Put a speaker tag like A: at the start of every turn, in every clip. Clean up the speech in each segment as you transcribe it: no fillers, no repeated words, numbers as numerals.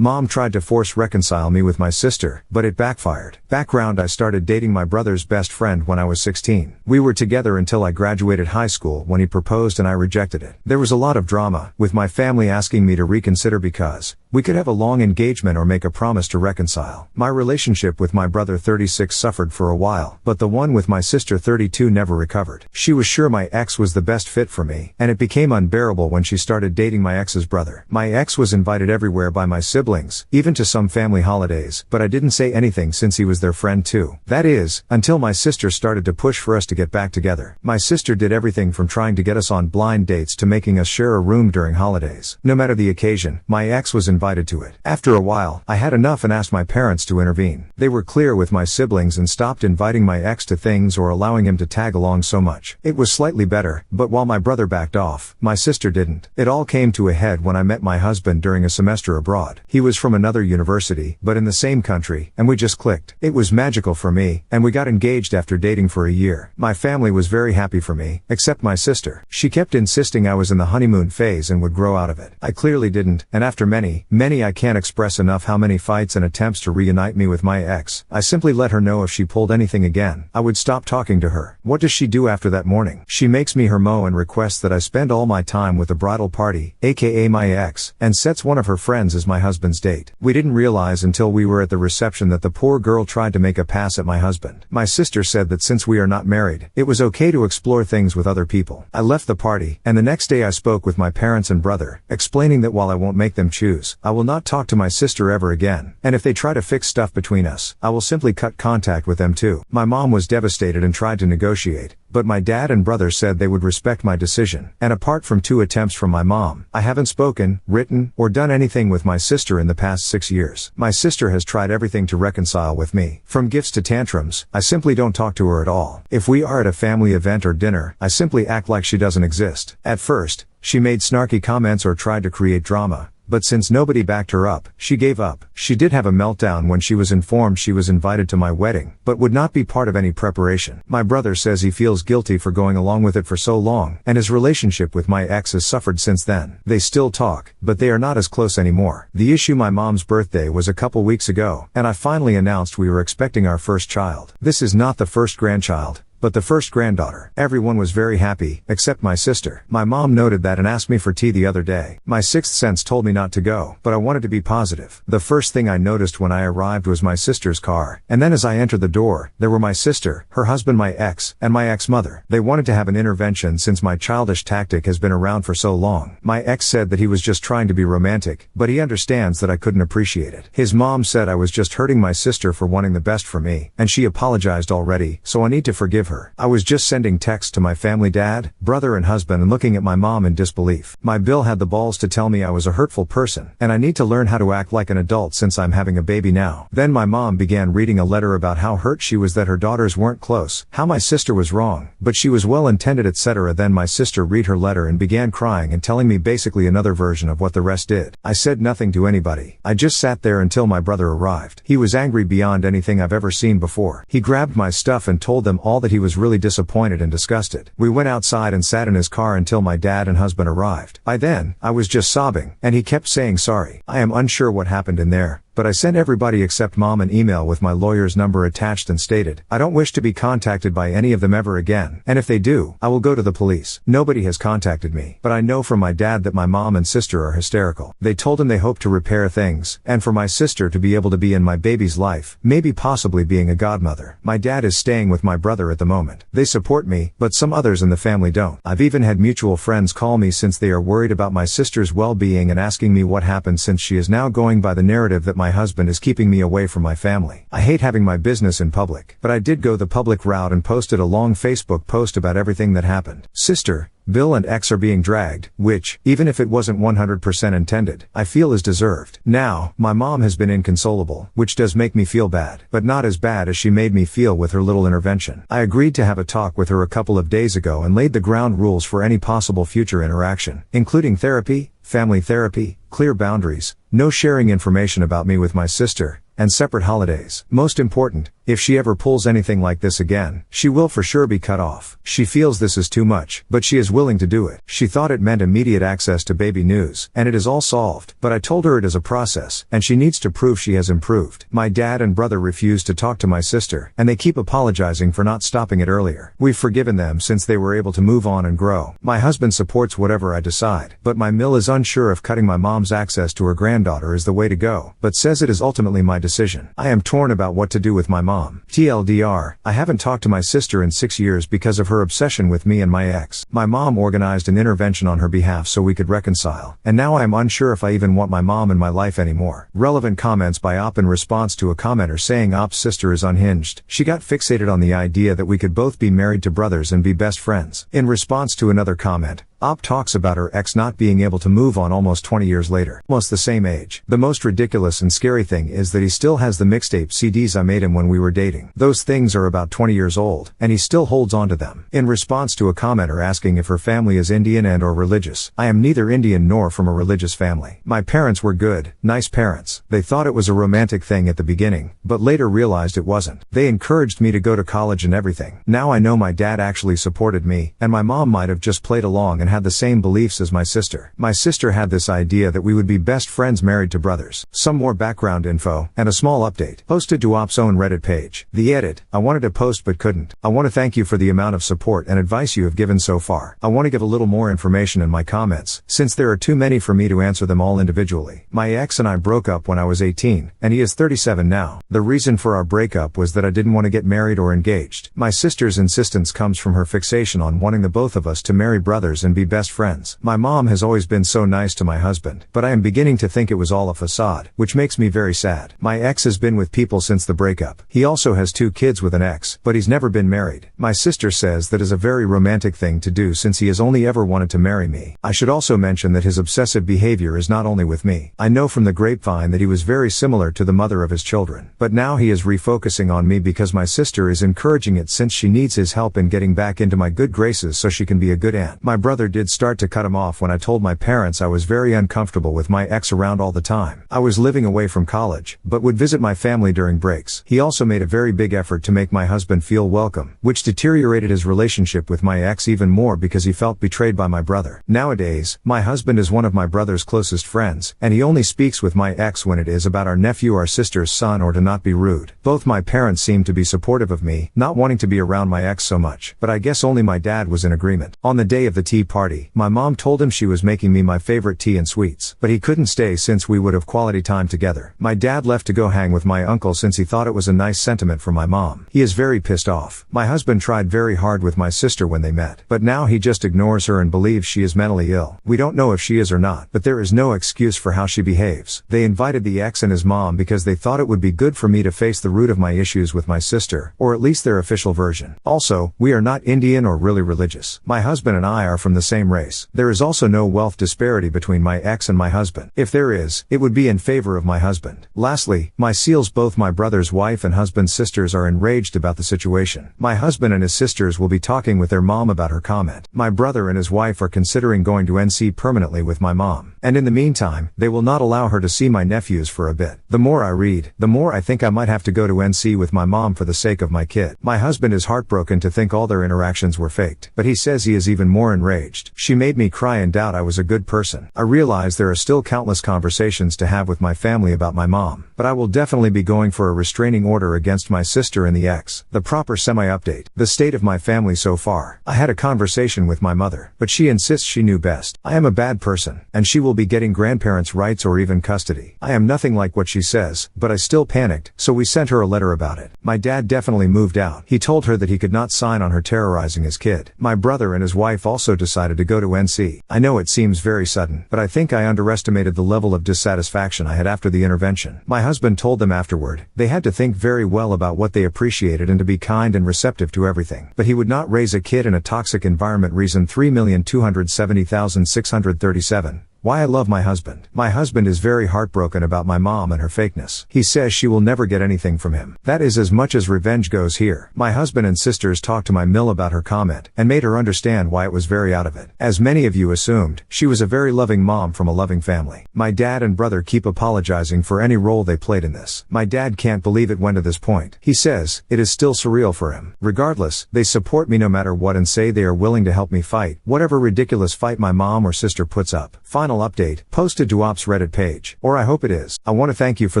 A: Mom tried to force reconcile me with my sister, but it backfired. Background: I started dating my brother's best friend when I was 16. We were together until I graduated high school when he proposed and I rejected it. There was a lot of drama, with my family asking me to reconsider because we could have a long engagement or make a promise to reconcile. My relationship with my brother 36 suffered for a while, but the one with my sister 32 never recovered. She was sure my ex was the best fit for me, and it became unbearable when she started dating my ex's brother. My ex was invited everywhere by my siblings, even to some family holidays, but I didn't say anything since he was their friend too. That is, until my sister started to push for us to get back together. My sister did everything from trying to get us on blind dates to making us share a room during holidays. No matter the occasion, my ex was invited to it. After a while, I had enough and asked my parents to intervene. They were clear with my siblings and stopped inviting my ex to things or allowing him to tag along so much. It was slightly better, but while my brother backed off, my sister didn't. It all came to a head when I met my husband during a semester abroad. He was from another university, but in the same country, and we just clicked. It was magical for me, and we got engaged after dating for a year. My family was very happy for me, except my sister. She kept insisting I was in the honeymoon phase and would grow out of it. I clearly didn't, and after many, I can't express enough how many fights and attempts to reunite me with my ex, I simply let her know if she pulled anything again, I would stop talking to her. What does she do after that morning? She makes me her mo and requests that I spend all my time with the bridal party, aka my ex, and sets one of her friends as my husband's date. We didn't realize until we were at the reception that the poor girl tried to make a pass at my husband. My sister said that since we are not married, it was okay to explore things with other people. I left the party, and the next day I spoke with my parents and brother, explaining that while I won't make them choose, I will not talk to my sister ever again, and if they try to fix stuff between us, I will simply cut contact with them too. My mom was devastated and tried to negotiate, but my dad and brother said they would respect my decision, and apart from 2 attempts from my mom, I haven't spoken, written, or done anything with my sister in the past 6 years. My sister has tried everything to reconcile with me, from gifts to tantrums. I simply don't talk to her at all. If we are at a family event or dinner, I simply act like she doesn't exist. At first, she made snarky comments or tried to create drama, but since nobody backed her up, she gave up. She did have a meltdown when she was informed she was invited to my wedding, but would not be part of any preparation. My brother says he feels guilty for going along with it for so long, and his relationship with my ex has suffered since then. They still talk, but they are not as close anymore. The issue: my mom's birthday was a couple weeks ago, and I finally announced we were expecting our first child. This is not the first grandchild, but the first granddaughter. Everyone was very happy, except my sister. My mom noted that and asked me for tea the other day. My sixth sense told me not to go, but I wanted to be positive. The first thing I noticed when I arrived was my sister's car, and then as I entered the door, there were my sister, her husband, my ex, and my ex-mother. They wanted to have an intervention since my childish tactic has been around for so long. My ex said that he was just trying to be romantic, but he understands that I couldn't appreciate it. His mom said I was just hurting my sister for wanting the best for me, and she apologized already, so I need to forgive her. I was just sending texts to my family, dad, brother and husband, and looking at my mom in disbelief. My Bill had the balls to tell me I was a hurtful person, and I need to learn how to act like an adult since I'm having a baby now. Then my mom began reading a letter about how hurt she was that her daughters weren't close, how my sister was wrong, but she was well intended, etc. Then my sister read her letter and began crying and telling me basically another version of what the rest did. I said nothing to anybody. I just sat there until my brother arrived. He was angry beyond anything I've ever seen before. He grabbed my stuff and told them all that he was really disappointed and disgusted. We went outside and sat in his car until my dad and husband arrived. By then, I was just sobbing, and he kept saying sorry. I am unsure what happened in there, but I sent everybody except mom an email with my lawyer's number attached and stated, I don't wish to be contacted by any of them ever again, and if they do, I will go to the police. Nobody has contacted me, but I know from my dad that my mom and sister are hysterical. They told him they hope to repair things, and for my sister to be able to be in my baby's life, maybe possibly being a godmother. My dad is staying with my brother at the moment. They support me, but some others in the family don't. I've even had mutual friends call me since they are worried about my sister's well-being and asking me what happened, since she is now going by the narrative that my husband is keeping me away from my family. I hate having my business in public, but I did go the public route and posted a long Facebook post about everything that happened. Sister, Bill and ex are being dragged, which, even if it wasn't 100% intended, I feel is deserved. Now, my mom has been inconsolable, which does make me feel bad, but not as bad as she made me feel with her little intervention. I agreed to have a talk with her a couple of days ago and laid the ground rules for any possible future interaction, including therapy, family therapy, clear boundaries, no sharing information about me with my sister, and separate holidays. Most important, If she ever pulls anything like this again, she will for sure be cut off. She feels this is too much, but she is willing to do it. She thought it meant immediate access to baby news, and it is all solved, but I told her it is a process, and she needs to prove she has improved. My dad and brother refuse to talk to my sister, and they keep apologizing for not stopping it earlier. We've forgiven them since they were able to move on and grow. My husband supports whatever I decide, but my mill is unsure if cutting my mom's access to her granddaughter is the way to go, but says it is ultimately my decision. I am torn about what to do with my mom. TLDR, I haven't talked to my sister in 6 years because of her obsession with me and my ex. My mom organized an intervention on her behalf so we could reconcile, and now I am unsure if I even want my mom in my life anymore. Relevant comments by Op in response to a commenter saying Op's sister is unhinged. She got fixated on the idea that we could both be married to brothers and be best friends. In response to another comment, Op talks about her ex not being able to move on almost 20 years later. Almost the same age. The most ridiculous and scary thing is that he still has the mixtape CDs I made him when we were dating. Those things are about 20 years old, and he still holds on to them. In response to a commenter asking if her family is Indian and or religious, I am neither Indian nor from a religious family. My parents were good, nice parents. They thought it was a romantic thing at the beginning, but later realized it wasn't. They encouraged me to go to college and everything. Now I know my dad actually supported me, and my mom might have just played along and had the same beliefs as my sister. My sister had this idea that we would be best friends married to brothers. Some more background info, and a small update. Posted to Op's own Reddit page. The edit, I wanted to post but couldn't. I want to thank you for the amount of support and advice you have given so far. I want to give a little more information in my comments, since there are too many for me to answer them all individually. My ex and I broke up when I was 18, and he is 37 now. The reason for our breakup was that I didn't want to get married or engaged. My sister's insistence comes from her fixation on wanting the both of us to marry brothers and be best friends. My mom has always been so nice to my husband, but I am beginning to think it was all a facade, which makes me very sad. My ex has been with people since the breakup. He also has 2 kids with an ex, but he's never been married. My sister says that is a very romantic thing to do since he has only ever wanted to marry me. I should also mention that his obsessive behavior is not only with me. I know from the grapevine that he was very similar to the mother of his children, but now he is refocusing on me because my sister is encouraging it since she needs his help in getting back into my good graces so she can be a good aunt. My brother did start to cut him off when I told my parents I was very uncomfortable with my ex around all the time. I was living away from college, but would visit my family during breaks. He also made a very big effort to make my husband feel welcome, which deteriorated his relationship with my ex even more because he felt betrayed by my brother. Nowadays, my husband is one of my brother's closest friends, and he only speaks with my ex when it is about our nephew, our sister's son, or to not be rude. Both my parents seem to be supportive of me, not wanting to be around my ex so much, but I guess only my dad was in agreement. On the day of the tea party, my mom told him she was making me my favorite tea and sweets, but he couldn't stay since we would have quality time together. My dad left to go hang with my uncle since he thought it was a nice sentiment for my mom. He is very pissed off. My husband tried very hard with my sister when they met, but now he just ignores her and believes she is mentally ill. We don't know if she is or not, but there is no excuse for how she behaves. They invited the ex and his mom because they thought it would be good for me to face the root of my issues with my sister, or at least their official version. Also, we are not Indian or really religious. My husband and I are from the same race. There is also no wealth disparity between my ex and my husband. If there is, it would be in favor of my husband. Lastly, my seals, both my brother's wife and husband's sisters are enraged about the situation. My husband and his sisters will be talking with their mom about her comment. My brother and his wife are considering going to NC permanently with my mom, and in the meantime, they will not allow her to see my nephews for a bit. The more I read, the more I think I might have to go to NC with my mom for the sake of my kid. My husband is heartbroken to think all their interactions were faked, but he says he is even more enraged. She made me cry and doubt I was a good person. I realize there are still countless conversations to have with my family about my mom, but I will definitely be going for a restraining order against my sister and the ex. The proper semi-update. The state of my family so far. I had a conversation with my mother, but she insists she knew best. I am a bad person, and she will be getting grandparents' rights or even custody. I am nothing like what she says, but I still panicked, so we sent her a letter about it. My dad definitely moved out. He told her that he could not sign on her terrorizing his kid. My brother and his wife also decided to go to NC. I know it seems very sudden, but I think I underestimated the level of dissatisfaction I had after the intervention. My husband told them afterward, they had to think very well about what they appreciated and to be kind and receptive to everything. But he would not raise a kid in a toxic environment. Reason 3,270,637. Why I love my husband. My husband is very heartbroken about my mom and her fakeness. He says she will never get anything from him. That is as much as revenge goes here. My husband and sisters talked to my mill about her comment, and made her understand why it was very out of it. As many of you assumed, she was a very loving mom from a loving family. My dad and brother keep apologizing for any role they played in this. My dad can't believe it went to this point. He says, it is still surreal for him. Regardless, they support me no matter what and say they are willing to help me fight whatever ridiculous fight my mom or sister puts up. Final update, posted to Ops Reddit page. Or I hope it is. I want to thank you for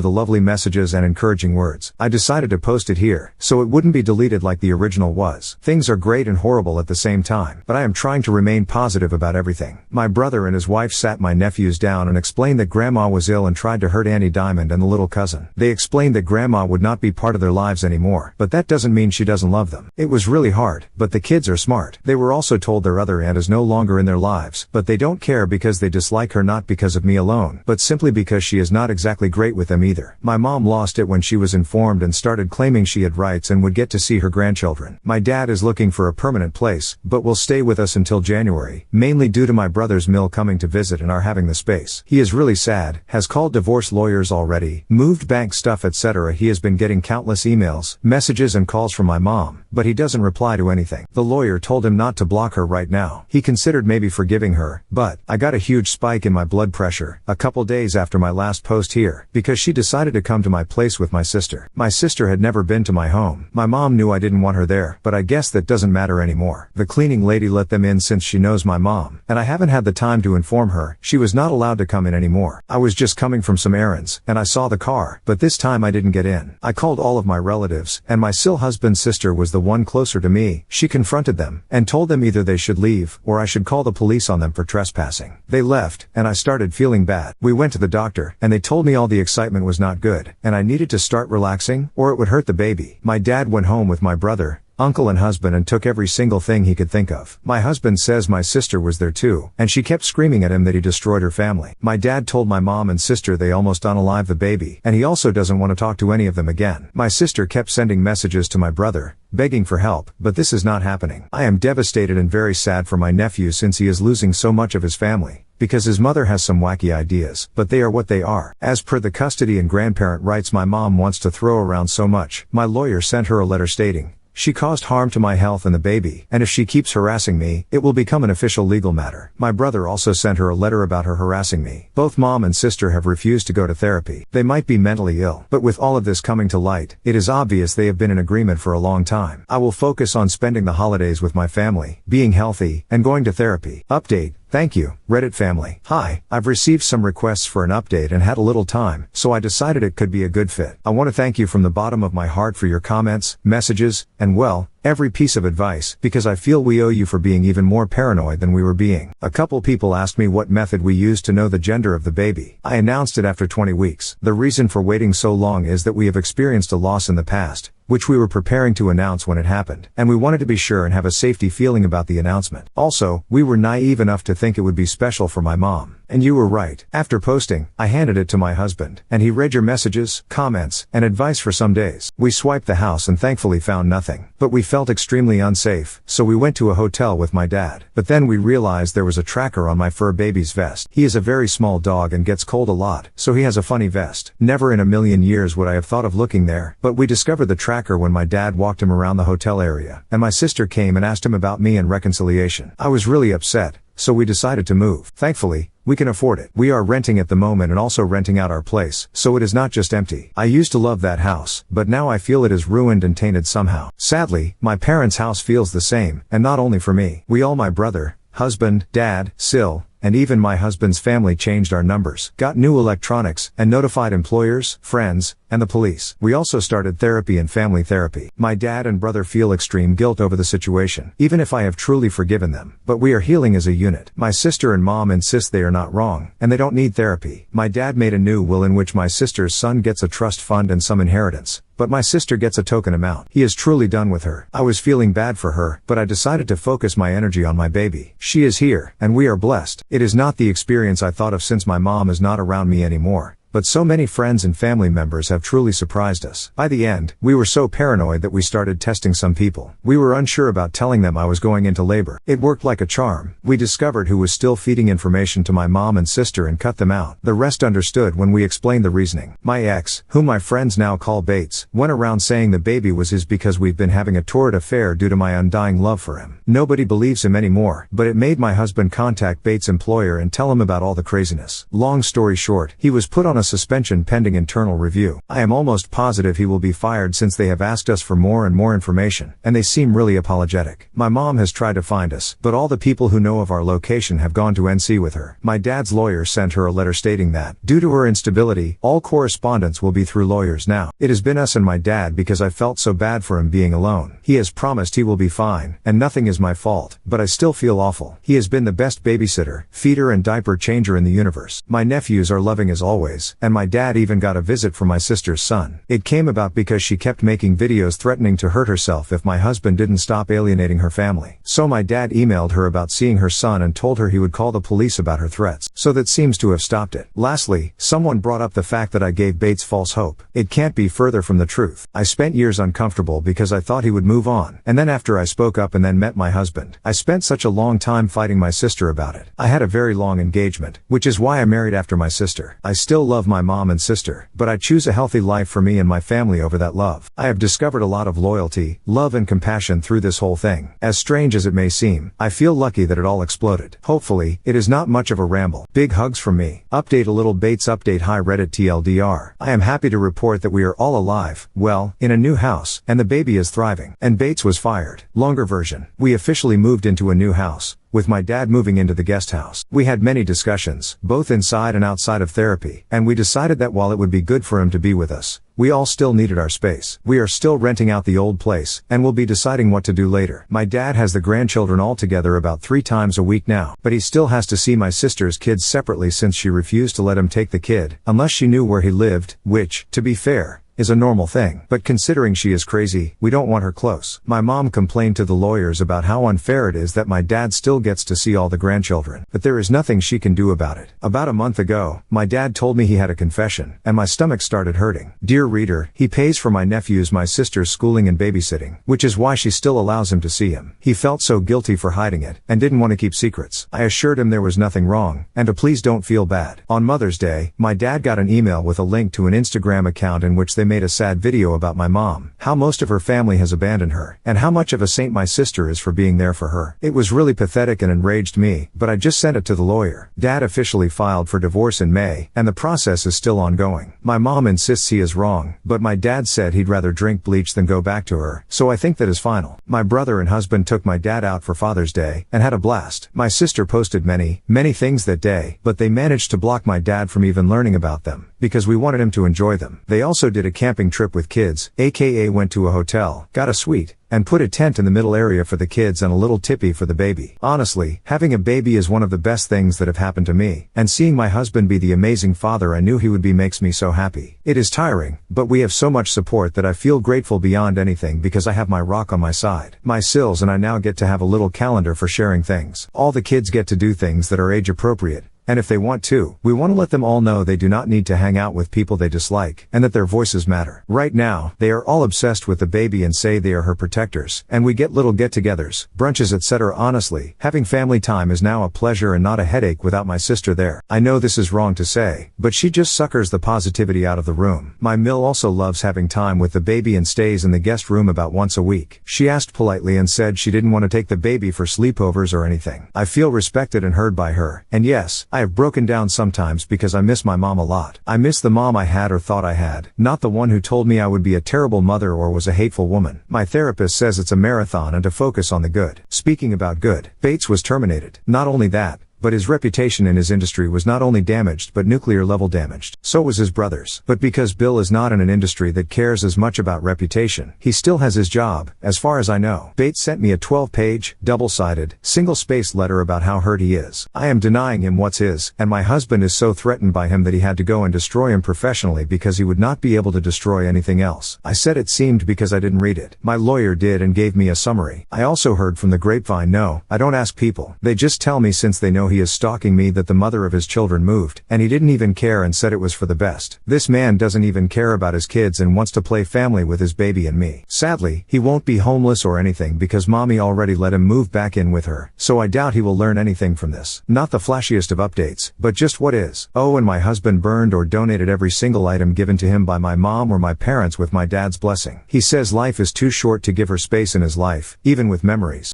A: the lovely messages and encouraging words. I decided to post it here, so it wouldn't be deleted like the original was. Things are great and horrible at the same time, but I am trying to remain positive about everything. My brother and his wife sat my nephews down and explained that grandma was ill and tried to hurt Auntie Diamond and the little cousin. They explained that grandma would not be part of their lives anymore, but that doesn't mean she doesn't love them. It was really hard, but the kids are smart. They were also told their other aunt is no longer in their lives, but they don't care because they dislike her, not because of me alone, but simply because she is not exactly great with them either. My mom lost it when she was informed and started claiming she had rights and would get to see her grandchildren. My dad is looking for a permanent place, but will stay with us until January, mainly due to my brother's mill coming to visit and our having the space. He is really sad, has called divorce lawyers already, moved bank stuff etc. He has been getting countless emails, messages and calls from my mom, but he doesn't reply to anything. The lawyer told him not to block her right now. He considered maybe forgiving her, but I got a huge spike in my blood pressure a couple days after my last post here, because she decided to come to my place with my sister. My sister had never been to my home. My mom knew I didn't want her there, but I guess that doesn't matter anymore. The cleaning lady let them in since she knows my mom, and I haven't had the time to inform her she was not allowed to come in anymore. I was just coming from some errands, and I saw the car, but this time I didn't get in. I called all of my relatives, and my still husband's sister was the one closer to me. She confronted them, and told them either they should leave, or I should call the police on them for trespassing. They left, and I started feeling bad. We went to the doctor, and they told me all the excitement was not good, and I needed to start relaxing, or it would hurt the baby. My dad went home with my brother, uncle and husband and took every single thing he could think of. My husband says my sister was there too, and she kept screaming at him that he destroyed her family. My dad told my mom and sister they almost unalived the baby, and he also doesn't want to talk to any of them again. My sister kept sending messages to my brother, begging for help, but this is not happening. I am devastated and very sad for my nephew since he is losing so much of his family, because his mother has some wacky ideas, but they are what they are. As per the custody and grandparent rights my mom wants to throw around so much, my lawyer sent her a letter stating, she caused harm to my health and the baby, and if she keeps harassing me, it will become an official legal matter. My brother also sent her a letter about her harassing me. Both mom and sister have refused to go to therapy. They might be mentally ill, but with all of this coming to light, it is obvious they have been in agreement for a long time. I will focus on spending the holidays with my family, being healthy, and going to therapy. Update. Thank you, Reddit family. Hi, I've received some requests for an update and had a little time, so I decided it could be a good fit. I want to thank you from the bottom of my heart for your comments, messages, and well, every piece of advice, because I feel we owe you for being even more paranoid than we were being. A couple people asked me what method we used to know the gender of the baby. I announced it after 20 weeks. The reason for waiting so long is that we have experienced a loss in the past, which we were preparing to announce when it happened, and we wanted to be sure and have a safety feeling about the announcement. Also, we were naive enough to think it would be special for my mom. And you were right. After posting, I handed it to my husband, and he read your messages, comments, and advice for some days. We swiped the house and thankfully found nothing, but we felt extremely unsafe, so we went to a hotel with my dad. But then we realized there was a tracker on my fur baby's vest. He is a very small dog and gets cold a lot, so he has a funny vest. Never in a million years would I have thought of looking there, but we discovered the tracker when my dad walked him around the hotel area, and my sister came and asked him about me and reconciliation. I was really upset, so we decided to move. Thankfully, we can afford it. We are renting at the moment and also renting out our place, so it is not just empty. I used to love that house, but now I feel it is ruined and tainted somehow. Sadly, my parents' house feels the same, and not only for me. We all, my brother, husband, dad, Sil, and even my husband's family changed our numbers, got new electronics, and notified employers, friends, and the police. We also started therapy and family therapy. My dad and brother feel extreme guilt over the situation, even if I have truly forgiven them. But we are healing as a unit. My sister and mom insist they are not wrong, and they don't need therapy. My dad made a new will in which my sister's son gets a trust fund and some inheritance, but my sister gets a token amount. He is truly done with her. I was feeling bad for her, but I decided to focus my energy on my baby. She is here, and we are blessed. It is not the experience I thought of since my mom is not around me anymore. but so many friends and family members have truly surprised us. By the end, we were so paranoid that we started testing some people. We were unsure about telling them I was going into labor. It worked like a charm. We discovered who was still feeding information to my mom and sister and cut them out. The rest understood when we explained the reasoning. My ex, whom my friends now call Bates, went around saying the baby was his because we've been having a torrid affair due to my undying love for him. Nobody believes him anymore, but it made my husband contact Bates' employer and tell him about all the craziness. Long story short, he was put on a suspension pending internal review. I am almost positive he will be fired since they have asked us for more and more information, and they seem really apologetic. My mom has tried to find us, but all the people who know of our location have gone to NC with her. My dad's lawyer sent her a letter stating that, due to her instability, all correspondence will be through lawyers now. It has been us and my dad because I felt so bad for him being alone. He has promised he will be fine, and nothing is my fault, but I still feel awful. He has been the best babysitter, feeder and diaper changer in the universe. My nephews are loving as always, and my dad even got a visit from my sister's son. It came about because she kept making videos threatening to hurt herself if my husband didn't stop alienating her family. So my dad emailed her about seeing her son and told her he would call the police about her threats. So that seems to have stopped it. Lastly, someone brought up the fact that I gave Bates false hope. It can't be further from the truth. I spent years uncomfortable because I thought he would move on. And then after I spoke up and then met my husband, I spent such a long time fighting my sister about it. I had a very long engagement, which is why I married after my sister. I still love my mom and sister, but I choose a healthy life for me and my family over that love. I have discovered a lot of loyalty, love and compassion through this whole thing. As strange as it may seem, I feel lucky that it all exploded. Hopefully, it is not much of a ramble. Big hugs from me. Update a little Bates update. Hi Reddit TLDR. I am happy to report that we are all alive, well, in a new house, and the baby is thriving. And Bates was fired. Longer version. We officially moved into a new house, with my dad moving into the guest house. We had many discussions, both inside and outside of therapy, and we decided that while it would be good for him to be with us, we all still needed our space. We are still renting out the old place, and we'll be deciding what to do later. My dad has the grandchildren all together about 3 times a week now, but he still has to see my sister's kids separately since she refused to let him take the kid, unless she knew where he lived, which, to be fair, is a normal thing. But considering she is crazy, we don't want her close. My mom complained to the lawyers about how unfair it is that my dad still gets to see all the grandchildren, but there is nothing she can do about it. About a month ago, my dad told me he had a confession, and my stomach started hurting. Dear reader, he pays for my nephews, my sister's schooling and babysitting, which is why she still allows him to see him. He felt so guilty for hiding it, and didn't want to keep secrets. I assured him there was nothing wrong, and to please don't feel bad. On Mother's Day, my dad got an email with a link to an Instagram account in which they made a sad video about my mom, how most of her family has abandoned her, and how much of a saint my sister is for being there for her. It was really pathetic and enraged me, but I just sent it to the lawyer. Dad officially filed for divorce in May, and the process is still ongoing. My mom insists he is wrong, but my dad said he'd rather drink bleach than go back to her, so I think that is final. My brother and husband took my dad out for Father's Day, and had a blast. My sister posted many things that day, but they managed to block my dad from even learning about them, because we wanted him to enjoy them. They also did a camping trip with kids, aka went to a hotel, got a suite, and put a tent in the middle area for the kids and a little tippy for the baby. Honestly, having a baby is one of the best things that have happened to me, and seeing my husband be the amazing father I knew he would be makes me so happy. It is tiring, but we have so much support that I feel grateful beyond anything because I have my rock on my side. My Sills and I now get to have a little calendar for sharing things. All the kids get to do things that are age appropriate. And if they want to, we want to let them all know they do not need to hang out with people they dislike, and that their voices matter. Right now, they are all obsessed with the baby and say they are her protectors, and we get little get-togethers, brunches etc. Honestly, having family time is now a pleasure and not a headache without my sister there. I know this is wrong to say, but she just suckers the positivity out of the room. My Mill also loves having time with the baby and stays in the guest room about once a week. She asked politely and said she didn't want to take the baby for sleepovers or anything. I feel respected and heard by her, and yes, I have broken down sometimes because I miss my mom a lot. I miss the mom I had or thought I had, not the one who told me I would be a terrible mother or was a hateful woman. My therapist says it's a marathon and to focus on the good. Speaking about good, Bates was terminated. Not only that, but his reputation in his industry was not only damaged but nuclear level damaged. So was his brother's. But because Bill is not in an industry that cares as much about reputation, he still has his job, as far as I know. Bates sent me a 12-page, double-sided, single-spaced letter about how hurt he is. I am denying him what's his, and my husband is so threatened by him that he had to go and destroy him professionally because he would not be able to destroy anything else. I said it seemed because I didn't read it. My lawyer did and gave me a summary. I also heard from the grapevine, no, I don't ask people. They just tell me since they know he is stalking me that the mother of his children moved, and he didn't even care and said it was for the best. This man doesn't even care about his kids and wants to play family with his baby and me. Sadly, he won't be homeless or anything because mommy already let him move back in with her, so I doubt he will learn anything from this. Not the flashiest of updates, but just what is. Oh, and my husband burned or donated every single item given to him by my mom or my parents with my dad's blessing. He says life is too short to give her space in his life, even with memories.